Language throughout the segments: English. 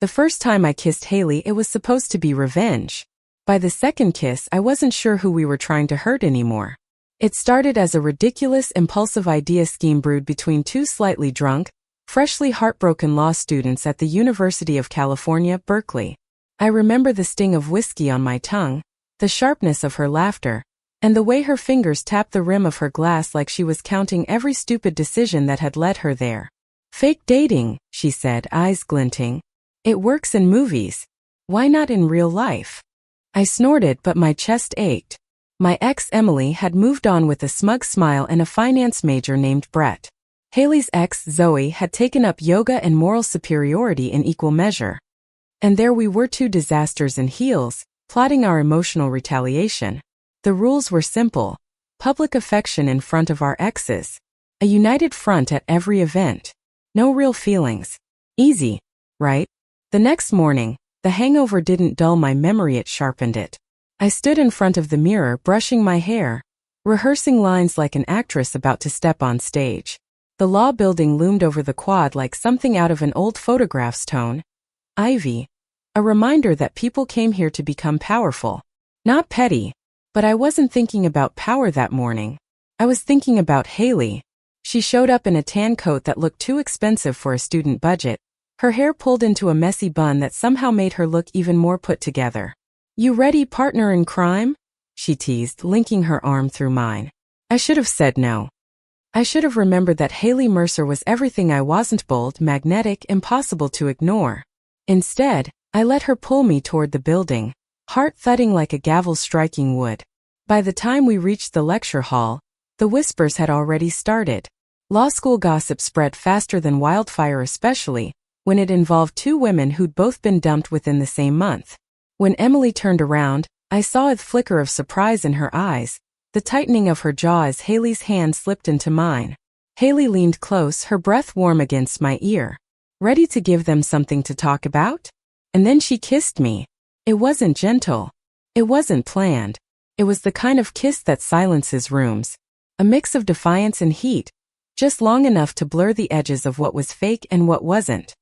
The first time I kissed Haley, it was supposed to be revenge. By the second kiss, I wasn't sure who we were trying to hurt anymore. It started as a ridiculous, impulsive idea scheme brewed between two slightly drunk, freshly heartbroken law students at the University of California, Berkeley. I remember the sting of whiskey on my tongue, the sharpness of her laughter, and the way her fingers tapped the rim of her glass like she was counting every stupid decision that had led her there. "Fake dating," she said, eyes glinting. "It works in movies. Why not in real life?" I snorted, but my chest ached. My ex, Emily, had moved on with a smug smile and a finance major named Brett. Haley's ex, Zoe, had taken up yoga and moral superiority in equal measure. And there we were, two disasters in heels, plotting our emotional retaliation. The rules were simple: public affection in front of our exes. A united front at every event. No real feelings. Easy, right? The next morning, the hangover didn't dull my memory, it sharpened it. I stood in front of the mirror brushing my hair, rehearsing lines like an actress about to step on stage. The law building loomed over the quad like something out of an old photograph's tone. Ivy. A reminder that people came here to become powerful. Not petty. But I wasn't thinking about power that morning. I was thinking about Haley. She showed up in a tan coat that looked too expensive for a student budget, her hair pulled into a messy bun that somehow made her look even more put together. "You ready, partner in crime?" she teased, linking her arm through mine. I should have said no. I should have remembered that Haley Mercer was everything I wasn't: bold, magnetic, impossible to ignore. Instead, I let her pull me toward the building, heart thudding like a gavel striking wood. By the time we reached the lecture hall, the whispers had already started. Law school gossip spread faster than wildfire, especially when it involved two women who'd both been dumped within the same month. When Emily turned around, I saw a flicker of surprise in her eyes, the tightening of her jaw as Haley's hand slipped into mine. Haley leaned close, her breath warm against my ear. Ready to give them something to talk about? And then she kissed me. It wasn't gentle. It wasn't planned. It was the kind of kiss that silences rooms. A mix of defiance and heat, just long enough to blur the edges of what was fake and what wasn't.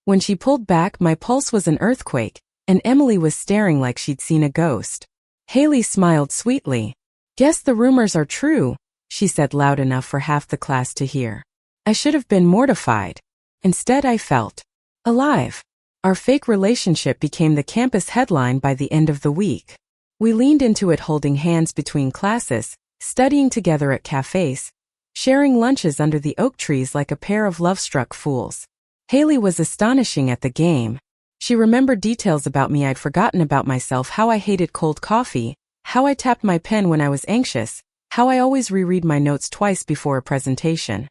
When she pulled back, my pulse was an earthquake, and Emily was staring like she'd seen a ghost. Haley smiled sweetly. "Guess the rumors are true," she said loud enough for half the class to hear. I should have been mortified. Instead, I felt alive. Our fake relationship became the campus headline by the end of the week. We leaned into it holding hands between classes, studying together at cafes, sharing lunches under the oak trees like a pair of love-struck fools. Haley was astonishing at the game. She remembered details about me I'd forgotten about myself: how I hated cold coffee, how I tapped my pen when I was anxious, how I always reread my notes twice before a presentation.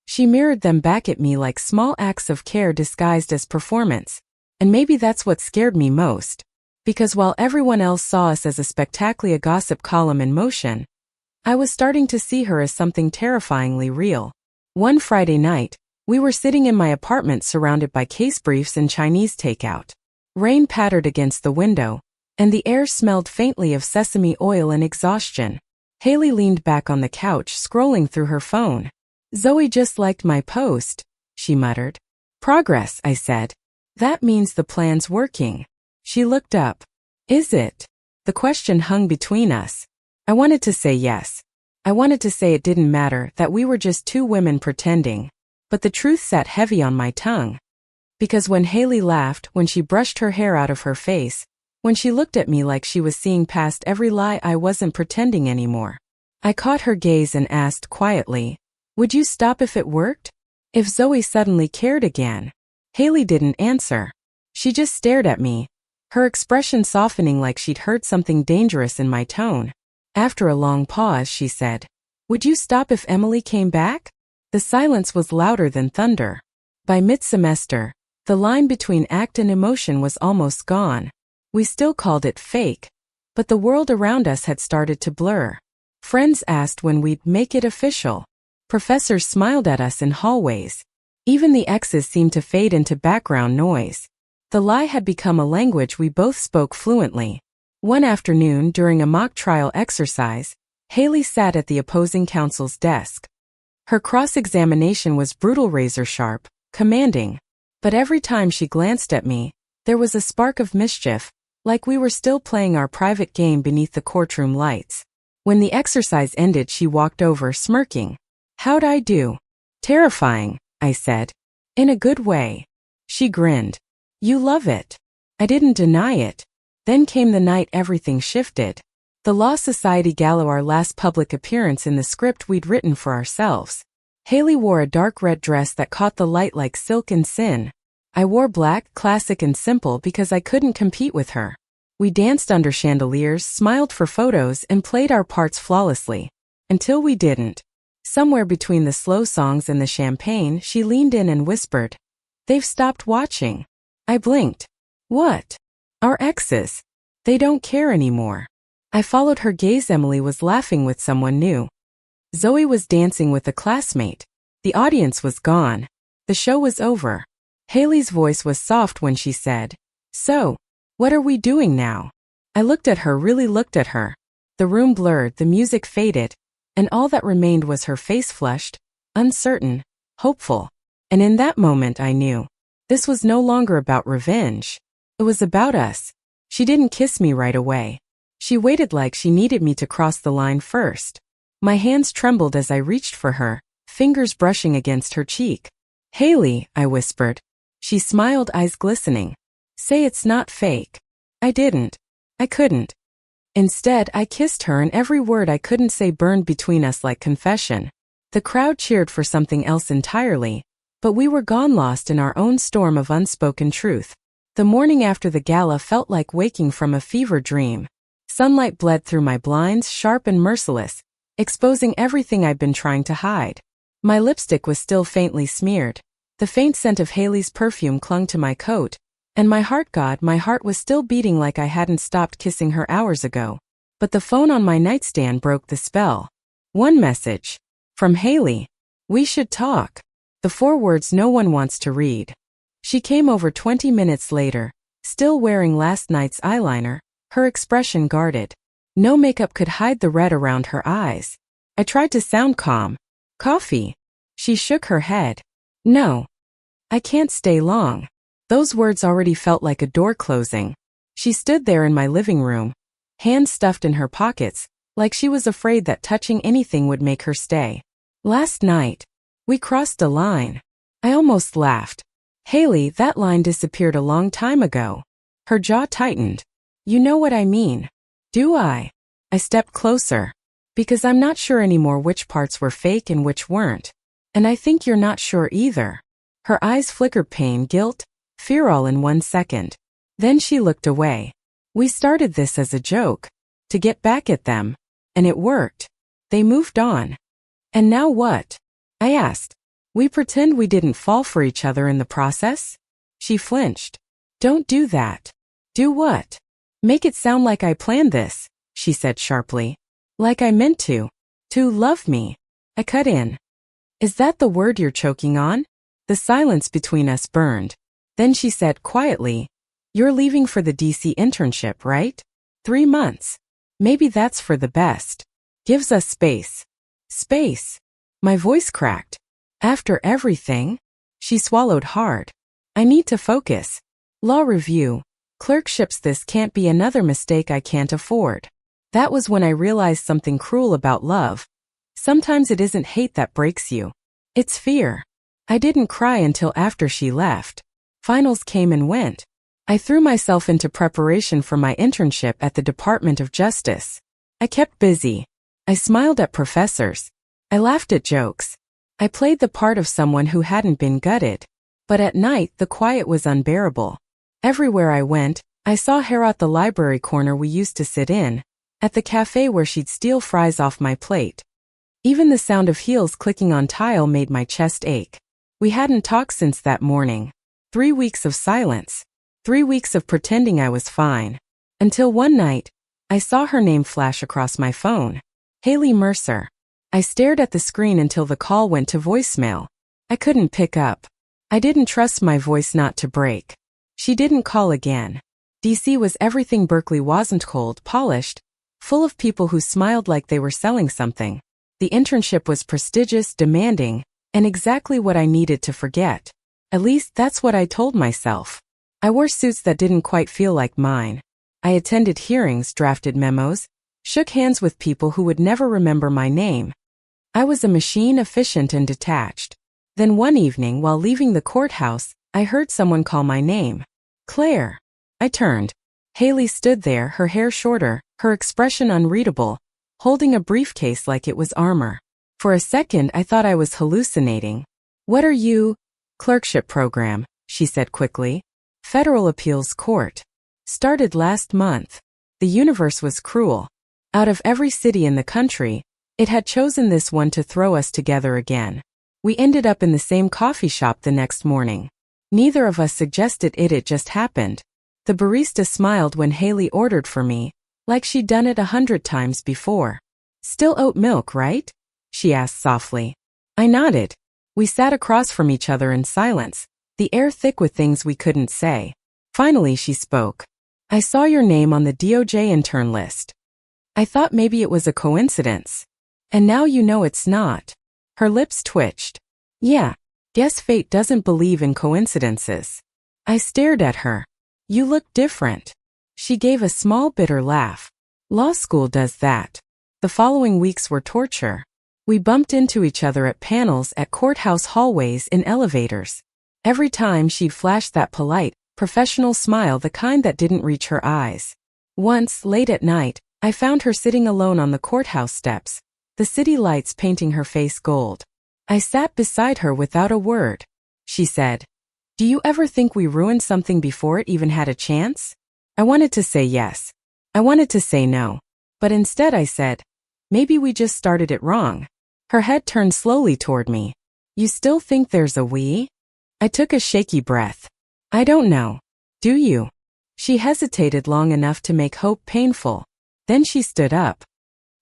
She mirrored them back at me like small acts of care disguised as performance. And maybe that's what scared me most. Because while everyone else saw us as a spectacular gossip column in motion, I was starting to see her as something terrifyingly real. One Friday night, we were sitting in my apartment surrounded by case briefs and Chinese takeout. Rain pattered against the window, and the air smelled faintly of sesame oil and exhaustion. Haley leaned back on the couch, scrolling through her phone. "Zoe just liked my post," she muttered. "Progress," I said. "That means the plan's working." She looked up. "Is it?" The question hung between us. I wanted to say yes. I wanted to say it didn't matter, that we were just two women pretending. But the truth sat heavy on my tongue. Because when Haley laughed, when she brushed her hair out of her face, when she looked at me like she was seeing past every lie, I wasn't pretending anymore. I caught her gaze and asked quietly, "Would you stop if it worked? If Zoe suddenly cared again?" Haley didn't answer. She just stared at me, her expression softening like she'd heard something dangerous in my tone. After a long pause, she said, "Would you stop if Emily came back?" The silence was louder than thunder. By mid-semester, the line between act and emotion was almost gone. We still called it fake, but the world around us had started to blur. Friends asked when we'd make it official. Professors smiled at us in hallways. Even the exes seemed to fade into background noise. The lie had become a language we both spoke fluently. One afternoon, during a mock trial exercise, Haley sat at the opposing counsel's desk. Her cross-examination was brutal, razor-sharp, commanding. But every time she glanced at me, there was a spark of mischief, like we were still playing our private game beneath the courtroom lights. When the exercise ended, she walked over, smirking. "How'd I do?" "Terrifying," I said. "In a good way." She grinned. "You love it." I didn't deny it. Then came the night everything shifted. The Law Society Gala, our last public appearance in the script we'd written for ourselves. Haley wore a dark red dress that caught the light like silk and sin. I wore black, classic and simple, because I couldn't compete with her. We danced under chandeliers, smiled for photos, and played our parts flawlessly. Until we didn't. Somewhere between the slow songs and the champagne, she leaned in and whispered, "They've stopped watching." I blinked. "What?" "Our exes. They don't care anymore." I followed her gaze. Emily was laughing with someone new. Zoe was dancing with a classmate. The audience was gone. The show was over. Haley's voice was soft when she said, "So, what are we doing now?" I looked at her, really looked at her. The room blurred, the music faded, and all that remained was her face, flushed, uncertain, hopeful. And in that moment I knew. This was no longer about revenge. It was about us. She didn't kiss me right away. She waited like she needed me to cross the line first. My hands trembled as I reached for her, fingers brushing against her cheek. "Haley," I whispered. She smiled, eyes glistening. "Say it's not fake." I didn't. I couldn't. Instead, I kissed her, and every word I couldn't say burned between us like confession. The crowd cheered for something else entirely, but we were gone, lost in our own storm of unspoken truth. The morning after the gala felt like waking from a fever dream. Sunlight bled through my blinds, sharp and merciless, exposing everything I'd been trying to hide. My lipstick was still faintly smeared. The faint scent of Haley's perfume clung to my coat, and my heart was still beating like I hadn't stopped kissing her hours ago. But the phone on my nightstand broke the spell. One message. From Haley. "We should talk." The 4 words no one wants to read. She came over 20 minutes later, still wearing last night's eyeliner, her expression guarded. No makeup could hide the red around her eyes. I tried to sound calm. "Coffee?" She shook her head. "No. I can't stay long." Those words already felt like a door closing. She stood there in my living room, hands stuffed in her pockets, like she was afraid that touching anything would make her stay. "Last night, we crossed a line." I almost laughed. "Haley, that line disappeared a long time ago." Her jaw tightened. "You know what I mean." "Do I?" I stepped closer. "Because I'm not sure anymore which parts were fake and which weren't. And I think you're not sure either." Her eyes flickered, pain, guilt, fear all in 1 second. Then she looked away. "We started this as a joke, to get back at them. And it worked. They moved on." "And now what?" I asked. "We pretend we didn't fall for each other in the process?" She flinched. "Don't do that." "Do what?" "Make it sound like I planned this," she said sharply. "Like I meant to. To love me." I cut in. "Is that the word you're choking on?" The silence between us burned. Then she said quietly, "You're leaving for the DC internship, right? 3 months. Maybe that's for the best. Gives us space." "Space?" My voice cracked. "After everything?" She swallowed hard. "I need to focus. Law review. Clerkships. This can't be another mistake I can't afford." That was when I realized something cruel about love. Sometimes it isn't hate that breaks you. It's fear. I didn't cry until after she left. Finals came and went. I threw myself into preparation for my internship at the Department of Justice. I kept busy. I smiled at professors. I laughed at jokes. I played the part of someone who hadn't been gutted. But at night, the quiet was unbearable. Everywhere I went, I saw her at the library corner we used to sit in, at the cafe where she'd steal fries off my plate. Even the sound of heels clicking on tile made my chest ache. We hadn't talked since that morning. 3 weeks of silence. 3 weeks of pretending I was fine. Until one night, I saw her name flash across my phone. Haley Mercer. I stared at the screen until the call went to voicemail. I couldn't pick up. I didn't trust my voice not to break. She didn't call again. DC was everything Berkeley wasn't, cold, polished, full of people who smiled like they were selling something. The internship was prestigious, demanding, and exactly what I needed to forget. At least that's what I told myself. I wore suits that didn't quite feel like mine. I attended hearings, drafted memos, shook hands with people who would never remember my name. I was a machine, efficient and detached. Then one evening, while leaving the courthouse, I heard someone call my name. Claire. I turned. Haley stood there, her hair shorter, her expression unreadable, holding a briefcase like it was armor. For a second, I thought I was hallucinating. What are you? Clerkship program, she said quickly. Federal appeals court. Started last month. The universe was cruel. Out of every city in the country, it had chosen this one to throw us together again. We ended up in the same coffee shop the next morning. Neither of us suggested it, it just happened. The barista smiled when Haley ordered for me, like she'd done it 100 times before. Still oat milk, right? She asked softly. I nodded. We sat across from each other in silence, the air thick with things we couldn't say. Finally she spoke. I saw your name on the DOJ intern list. I thought maybe it was a coincidence. And now you know it's not. Her lips twitched. Yeah, guess fate doesn't believe in coincidences. I stared at her. You look different. She gave a small bitter laugh. Law school does that. The following weeks were torture. We bumped into each other at panels, at courthouse hallways, in elevators. Every time she'd flash that polite, professional smile, the kind that didn't reach her eyes. Once, late at night, I found her sitting alone on the courthouse steps, the city lights painting her face gold. I sat beside her without a word. She said, Do you ever think we ruined something before it even had a chance? I wanted to say yes. I wanted to say no. But instead I said, maybe we just started it wrong. Her head turned slowly toward me. You still think there's a we? I took a shaky breath. I don't know. Do you? She hesitated long enough to make hope painful. Then she stood up.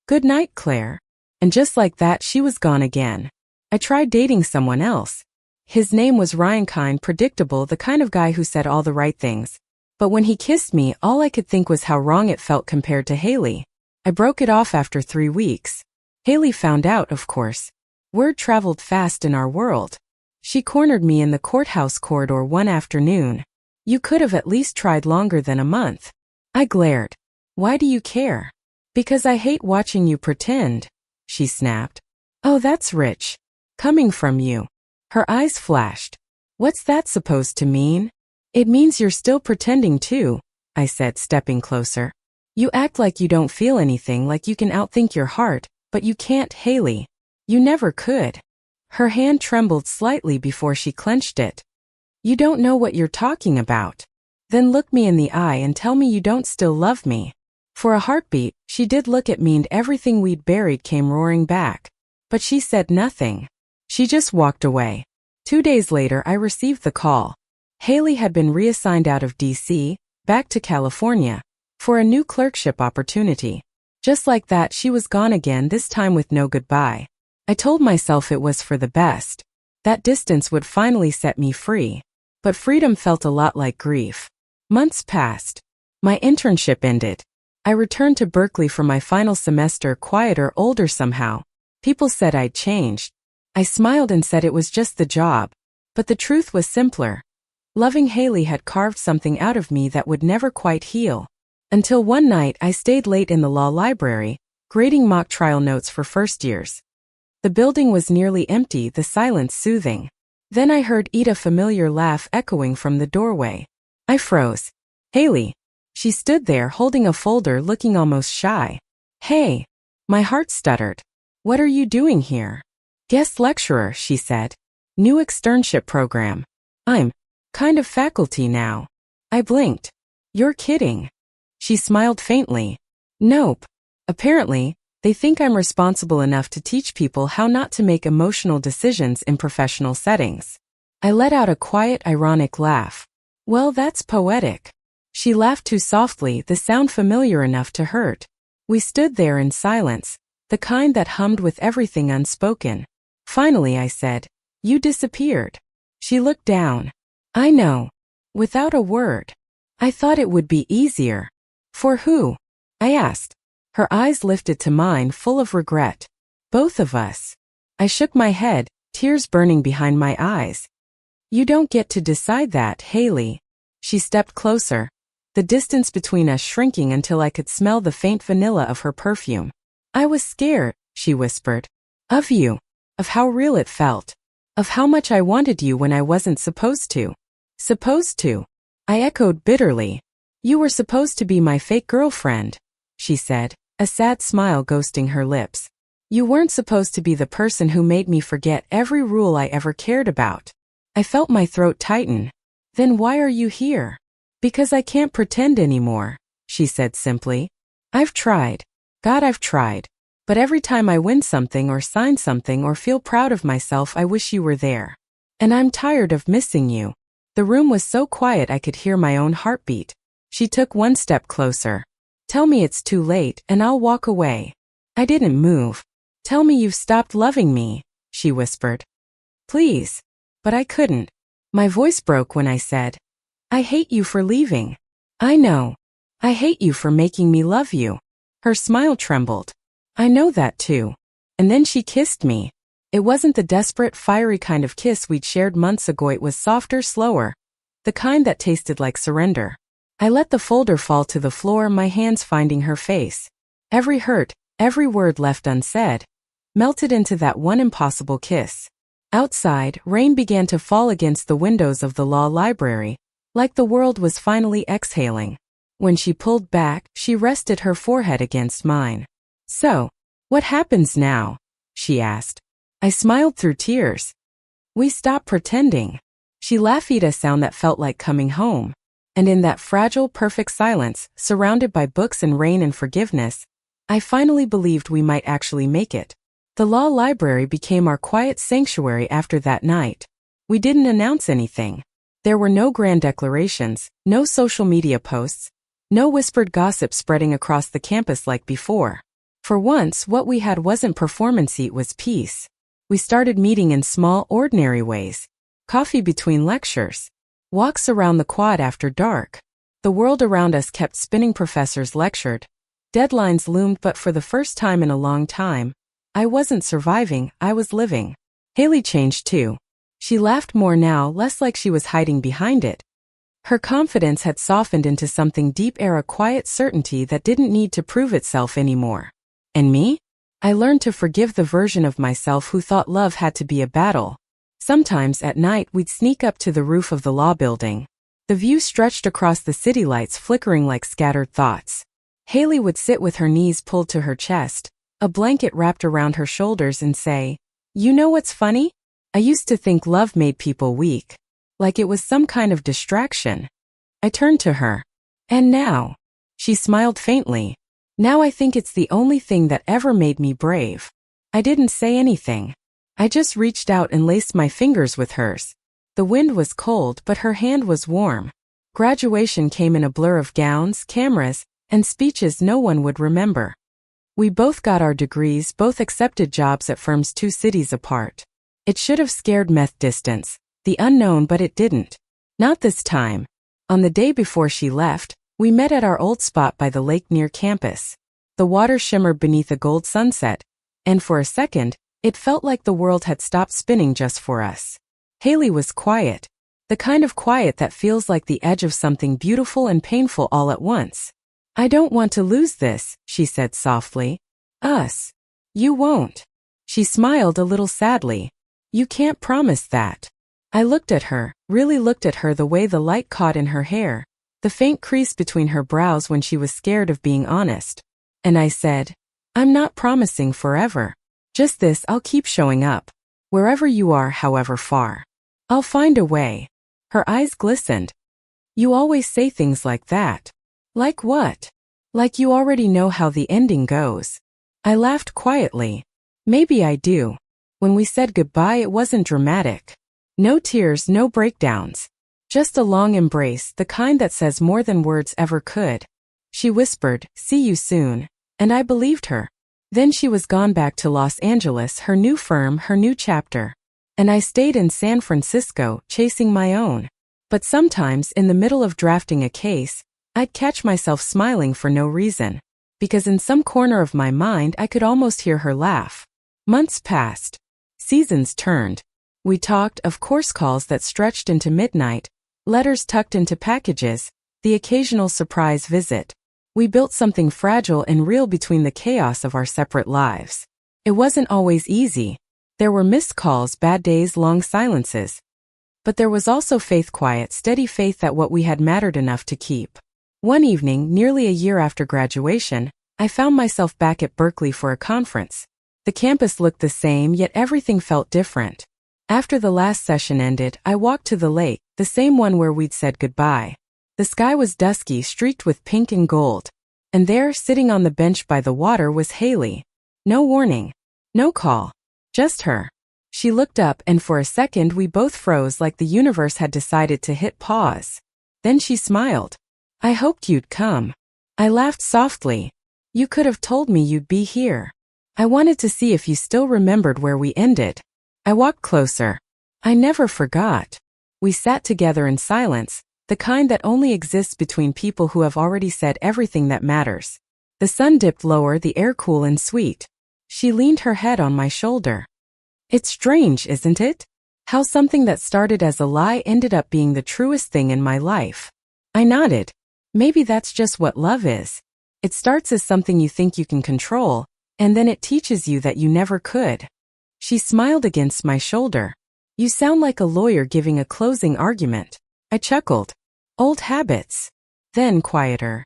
Good night, Claire. And just like that, she was gone again. I tried dating someone else. His name was Ryan, kind, predictable, the kind of guy who said all the right things. But when he kissed me, all I could think was how wrong it felt compared to Haley. I broke it off after 3 weeks. Haley found out, of course. Word traveled fast in our world. She cornered me in the courthouse corridor one afternoon. You could have at least tried longer than a month. I glared. Why do you care? Because I hate watching you pretend, she snapped. Oh, that's rich. Coming from you. Her eyes flashed. What's that supposed to mean? It means you're still pretending too, I said, stepping closer. You act like you don't feel anything, like you can outthink your heart, but you can't, Haley. You never could. Her hand trembled slightly before she clenched it. You don't know what you're talking about. Then look me in the eye and tell me you don't still love me. For a heartbeat, she did look at me and everything we'd buried came roaring back. But she said nothing. She just walked away. 2 days later, I received the call. Haley had been reassigned out of D.C., back to California, for a new clerkship opportunity. Just like that, she was gone again, this time with no goodbye. I told myself it was for the best. That distance would finally set me free. But freedom felt a lot like grief. Months passed. My internship ended. I returned to Berkeley for my final semester, quieter, older somehow. People said I'd changed. I smiled and said it was just the job. But the truth was simpler. Loving Haley had carved something out of me that would never quite heal. Until one night I stayed late in the law library, grading mock trial notes for first years. The building was nearly empty, the silence soothing. Then I heard Ida's familiar laugh echoing from the doorway. I froze. Haley. She stood there holding a folder, looking almost shy. Hey. My heart stuttered. What are you doing here? Guest lecturer, she said. New externship program. I'm kind of faculty now. I blinked. You're kidding. She smiled faintly. Nope. Apparently, they think I'm responsible enough to teach people how not to make emotional decisions in professional settings. I let out a quiet, ironic laugh. Well, that's poetic. She laughed too softly, the sound familiar enough to hurt. We stood there in silence, the kind that hummed with everything unspoken. Finally I said, You disappeared. She looked down. I know. Without a word. I thought it would be easier. For who? I asked. Her eyes lifted to mine, full of regret. Both of us. I shook my head, tears burning behind my eyes. You don't get to decide that, Haley. She stepped closer, the distance between us shrinking until I could smell the faint vanilla of her perfume. I was scared, she whispered. Of you. Of how real it felt. Of how much I wanted you when I wasn't supposed to. Supposed to. I echoed bitterly. You were supposed to be my fake girlfriend, she said, a sad smile ghosting her lips. You weren't supposed to be the person who made me forget every rule I ever cared about. I felt my throat tighten. Then why are you here? Because I can't pretend anymore, she said simply. I've tried. God, I've tried. But every time I win something or sign something or feel proud of myself, I wish you were there. And I'm tired of missing you. The room was so quiet I could hear my own heartbeat. She took one step closer. Tell me it's too late and I'll walk away. I didn't move. Tell me you've stopped loving me, she whispered. Please. But I couldn't. My voice broke when I said, I hate you for leaving. I know. I hate you for making me love you. Her smile trembled. I know that too. And then she kissed me. It wasn't the desperate, fiery kind of kiss we'd shared months ago. It was softer, slower. The kind that tasted like surrender. I let the folder fall to the floor, my hands finding her face. Every hurt, every word left unsaid, melted into that one impossible kiss. Outside, rain began to fall against the windows of the law library, like the world was finally exhaling. When she pulled back, she rested her forehead against mine. So, what happens now? She asked. I smiled through tears. We stopped pretending. She laughed, a sound that felt like coming home. And in that fragile, perfect silence, surrounded by books and rain and forgiveness, I finally believed we might actually make it. The law library became our quiet sanctuary after that night. We didn't announce anything. There were no grand declarations, no social media posts, no whispered gossip spreading across the campus like before. For once, what we had wasn't performance, it was peace. We started meeting in small, ordinary ways. Coffee between lectures. Walks around the quad after dark. The world around us kept spinning. Professors lectured. Deadlines loomed, but for the first time in a long time, I wasn't surviving, I was living. Haley changed too. She laughed more now, less like she was hiding behind it. Her confidence had softened into something deep, a quiet certainty that didn't need to prove itself anymore. And me? I learned to forgive the version of myself who thought love had to be a battle. Sometimes at night we'd sneak up to the roof of the law building. The view stretched across the city, lights flickering like scattered thoughts. Haley would sit with her knees pulled to her chest, a blanket wrapped around her shoulders, and say, You know what's funny? I used to think love made people weak. Like it was some kind of distraction. I turned to her. And now? She smiled faintly. Now I think it's the only thing that ever made me brave. I didn't say anything. I just reached out and laced my fingers with hers. The wind was cold, but her hand was warm. Graduation came in a blur of gowns, cameras, and speeches no one would remember. We both got our degrees, both accepted jobs at firms 2 cities apart. It should have scared Meth distance, the unknown, but it didn't. Not this time. On the day before she left, we met at our old spot by the lake near campus. The water shimmered beneath a gold sunset, and for a second, it felt like the world had stopped spinning just for us. Haley was quiet. The kind of quiet that feels like the edge of something beautiful and painful all at once. I don't want to lose this, she said softly. Us. You won't. She smiled a little sadly. You can't promise that. I looked at her, really looked at her, the way the light caught in her hair, the faint crease between her brows when she was scared of being honest. And I said, I'm not promising forever. Just this, I'll keep showing up. Wherever you are, however far. I'll find a way. Her eyes glistened. You always say things like that. Like what? Like you already know how the ending goes. I laughed quietly. Maybe I do. When we said goodbye, it wasn't dramatic. No tears, no breakdowns. Just a long embrace, the kind that says more than words ever could. She whispered, See you soon. And I believed her. Then she was gone back to Los Angeles, her new firm, her new chapter. And I stayed in San Francisco, chasing my own. But sometimes, in the middle of drafting a case, I'd catch myself smiling for no reason. Because in some corner of my mind I could almost hear her laugh. Months passed. Seasons turned. We talked, of course, calls that stretched into midnight, letters tucked into packages, the occasional surprise visit. We built something fragile and real between the chaos of our separate lives. It wasn't always easy. There were missed calls, bad days, long silences. But there was also faith, quiet, steady faith that what we had mattered enough to keep. One evening, nearly a year after graduation, I found myself back at Berkeley for a conference. The campus looked the same, yet everything felt different. After the last session ended, I walked to the lake, the same one where we'd said goodbye. The sky was dusky, streaked with pink and gold. And there, sitting on the bench by the water, was Haley. No warning. No call. Just her. She looked up, and for a second we both froze, like the universe had decided to hit pause. Then she smiled. "I hoped you'd come." I laughed softly. "You could have told me you'd be here. I wanted to see if you still remembered where we ended." I walked closer. "I never forgot." We sat together in silence, the kind that only exists between people who have already said everything that matters. The sun dipped lower, the air cool and sweet. She leaned her head on my shoulder. "It's strange, isn't it? How something that started as a lie ended up being the truest thing in my life." I nodded. "Maybe that's just what love is. It starts as something you think you can control, and then it teaches you that you never could." She smiled against my shoulder. "You sound like a lawyer giving a closing argument." I chuckled. "Old habits." Then, quieter.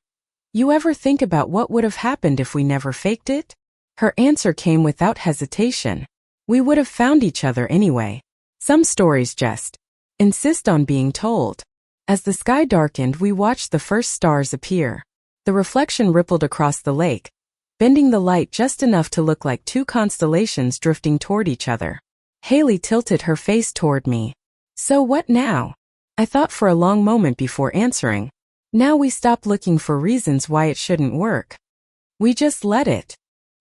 "You ever think about what would have happened if we never faked it?" Her answer came without hesitation. "We would have found each other anyway. Some stories just insist on being told." As the sky darkened, we watched the first stars appear. The reflection rippled across the lake, bending the light just enough to look like two constellations drifting toward each other. Haley tilted her face toward me. "So what now?" I thought for a long moment before answering. "Now we stop looking for reasons why it shouldn't work. We just let it."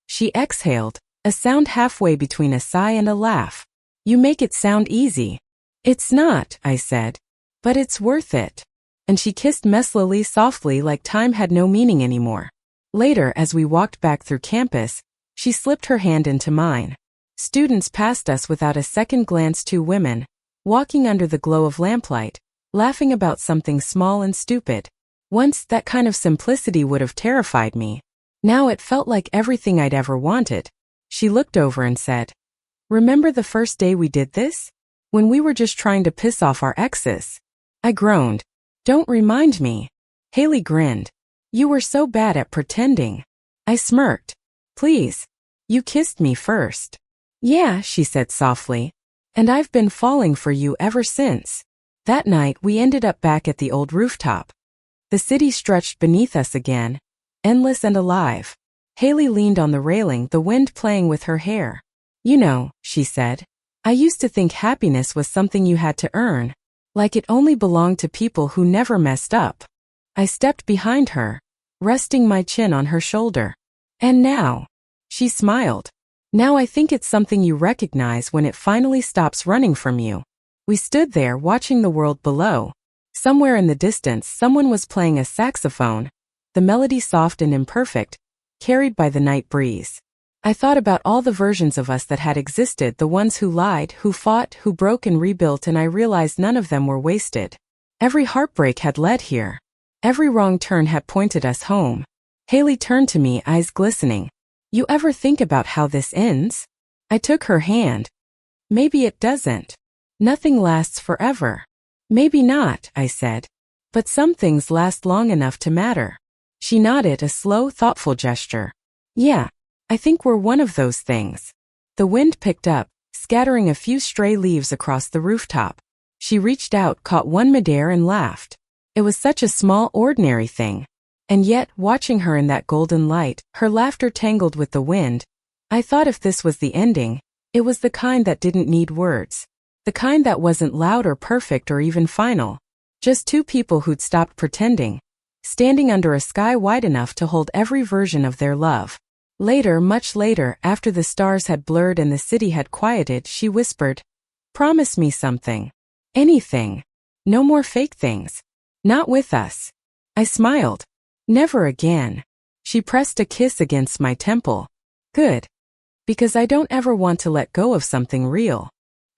She exhaled, a sound halfway between a sigh and a laugh. "You make it sound easy." "It's not," I said. "But it's worth it." And she kissed messily, softly, like time had no meaning anymore. Later, as we walked back through campus, she slipped her hand into mine. Students passed us without a second glance, two women, walking under the glow of lamplight, laughing about something small and stupid. Once, that kind of simplicity would have terrified me. Now it felt like everything I'd ever wanted. She looked over and said, "Remember the first day we did this? When we were just trying to piss off our exes?" I groaned. "Don't remind me." Haley grinned. "You were so bad at pretending." I smirked. "Please. You kissed me first." "Yeah," she said softly. "And I've been falling for you ever since." That night, we ended up back at the old rooftop. The city stretched beneath us again, endless and alive. Haley leaned on the railing, the wind playing with her hair. "You know," she said, "I used to think happiness was something you had to earn, like it only belonged to people who never messed up." I stepped behind her, resting my chin on her shoulder. "And now?" She smiled. "Now I think it's something you recognize when it finally stops running from you." We stood there watching the world below. Somewhere in the distance, someone was playing a saxophone, the melody soft and imperfect, carried by the night breeze. I thought about all the versions of us that had existed, the ones who lied, who fought, who broke and rebuilt, and I realized none of them were wasted. Every heartbreak had led here. Every wrong turn had pointed us home. Haley turned to me, eyes glistening. "You ever think about how this ends?" I took her hand. "Maybe it doesn't. Nothing lasts forever." "Maybe not," I said. "But some things last long enough to matter." She nodded, a slow, thoughtful gesture. "Yeah, I think we're one of those things." The wind picked up, scattering a few stray leaves across the rooftop. She reached out, caught one midair, and laughed. It was such a small, ordinary thing. And yet, watching her in that golden light, her laughter tangled with the wind, I thought if this was the ending, it was the kind that didn't need words. The kind that wasn't loud or perfect or even final. Just two people who'd stopped pretending, standing under a sky wide enough to hold every version of their love. Later, much later, after the stars had blurred and the city had quieted, she whispered, "Promise me something. Anything. No more fake things. Not with us." I smiled. "Never again." She pressed a kiss against my temple. "Good. Because I don't ever want to let go of something real."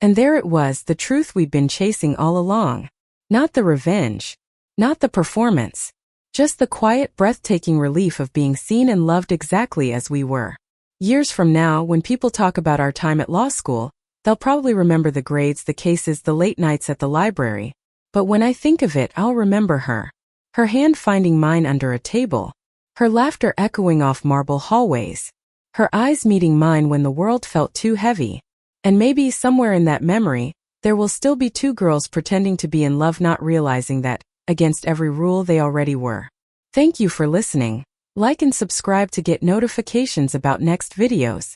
And there it was, the truth we'd been chasing all along. Not the revenge. Not the performance. Just the quiet, breathtaking relief of being seen and loved exactly as we were. Years from now, when people talk about our time at law school, they'll probably remember the grades, the cases, the late nights at the library. But when I think of it, I'll remember her. Her hand finding mine under a table. Her laughter echoing off marble hallways. Her eyes meeting mine when the world felt too heavy. And maybe somewhere in that memory, there will still be two girls pretending to be in love, not realizing that, against every rule, they already were. Thank you for listening. Like and subscribe to get notifications about next videos.